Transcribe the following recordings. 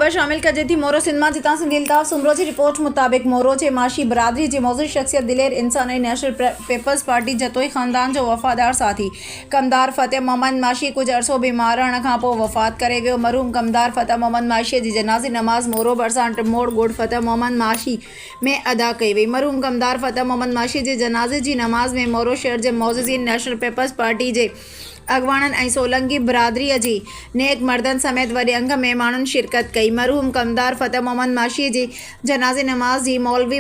ख़बर शामिल कजे थी मोरो सिंध मां जितां सिंधी अल्ताफ़ सुमरो जी रिपोर्ट मुताबिक़ मोरो जे माशी बरादरी जी मौजूद शख्सियत दिलेर इंसान ऐं नेशनल पीपल्स पार्टी जतोई ख़ानदान जो वफ़ादार साथी कमदार फ़तेह मोहम्मद माशी कुछ अरसो बीमार रहण खां पोइ वफ़ात करे वियो। मरहूम कमदार फ़तेह मोहम्मद माशी जी जनाज़ी नमाज़ मोरो भरिसां टिमोड़ ॻोठ फ़तेह मोहम्मद माशी में अदा कई वई। मरहूम कमदार फ़तेह मोहम्मद माशी जी जनाज़े जी नमाज़ में मोरो शहर जे मौजूदीन नेशनल पीपल्स पार्टी जे अगवाणनि ऐं सोलंगी बिरादरीअ जी नेक मर्दनि समेत वॾे अंग में माण्हुनि शिरकत कई। मरहूम कमदार फ़तेह मोहम्मद माशी जी जनाज़े नमाज़ जी मौलवी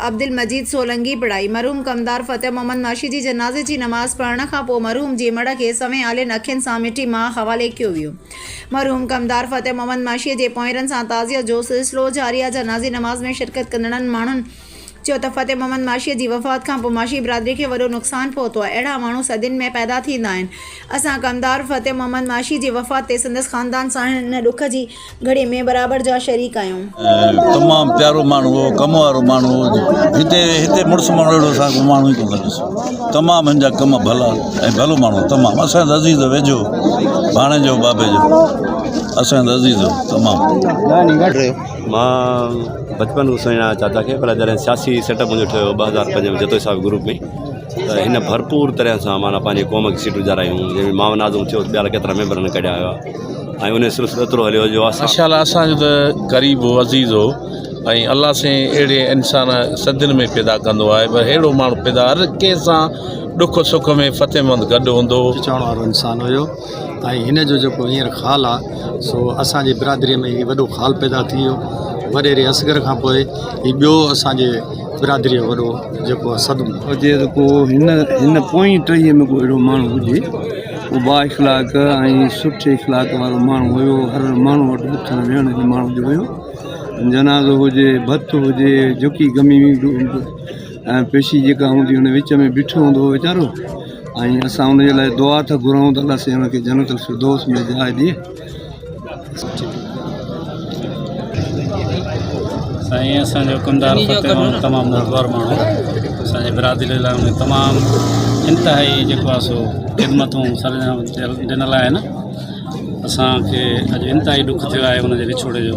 अब्दुल मजीद सोलंगी पढ़ाई। मरहूम कमदार फ़तेह मोहम्मद माशी जी जनाज़े जी नमाज़ पढ़ण खां पोइ मरहूम जे मड़ खे सवें आलियन अखियुनि सां मिठी मां हवाले कयो वियो। मरहूम कमदार फ़तेह मोहम्मद माशी जे पोइरनि सां ताज़ियत जो सिलसिलो जारी आहे। जनाज़ी नमाज़ में शिरकत कंदड़नि माण्हुनि चयो त फ़तेह मोहम्मद माशी जी वफ़ात खां पोइ माशी बिरादरी खे वॾो नुक़सानु पहुतो आहे। अहिड़ा माण्हू सदियुनि में पैदा थींदा आहिनि। असां कमदार फ़तेह मोहम्मद माशी जी वफ़ात ते संदसि ख़ानदान सां हिन ॾुख जी घड़ी में बराबरि जा शरीक आहियूं। तमामु प्यारो माण्हू हो, कम वारो माण्हू हो। हिते मुड़ुसु माण्हू अहिड़ो असांखे माण्हू ई कोन ॾिसो। तमामु हिन जा कम भला ऐं भलो माण्हू तमामु असांजो अज़ीज़ वेझो भाणे जो बाबे जो असांजो अज़ीज़ हो तमामु। मां बचपन खां सुञाणा चाचा खे, पर जॾहिं सियासी सेटअप मुंहिंजो ठहियो 2005 में जतोई साहिब ग्रुप में, त हिन भरपूर तरह सां माना पंहिंजे क़ौम खे सीटूं ॼारायूं। जंहिंमें मां नाज़ुम थियो ॿिया केतिरा मेंबरनि कढिया हुआ ऐं उन सिलसिलो एतिरो हलियो जो माशाअल्लाह असांजो त क़रीब हो, अज़ीज़ हो ऐं अल्लाह से अहिड़े इंसान सदियुनि में पैदा कंदो आहे। पर अहिड़ो माण्हू पैदा हर कंहिं सां ॾुख सुख में फ़तेहमंद गॾु हूंदो चवण वारो इंसान हुयो। ऐं हिन जो जेको हींअर ख़ाल आहे सो असांजी बिरादरीअ में हीउ वॾो ख़ाल पैदा थी वियो। वॾेरे असगर खां पोइ हीउ ॿियो असांजे बिरादरीअ जो वॾो जेको सदमो हुजे त को हिन पोइ टहीअ में को अहिड़ो माण्हू हुजे उहो बा इख़लाक़ ऐं सुठे इख़लाक़ वारो माण्हू हुयो। हर माण्हू वटि उथण वेहण जो माण्हू जो हुयो। जनाज़ो हुजे, भत हुजे, झुकी गमी ऐं पेशी जेका हूंदी हुन विच में बीठो हूंदो हुओ वीचारो। ऐं असां हुनजे लाइ दुआ था घुरूं त अलाह साईं हुनखे जन्नतुल फिरदौस में जाइ ॾिए। साईं असांजो कमदार फ़तेह तमामु मोहतवार माण्हू असांजे बिरादरी लाइ उन तमामु इंतिहाई जेको आहे सो ख़िदमतूं ॾिनल आहिनि। असांखे अॼु इंतिहाई ॾुख थियो आहे उनजे विछोड़े जो।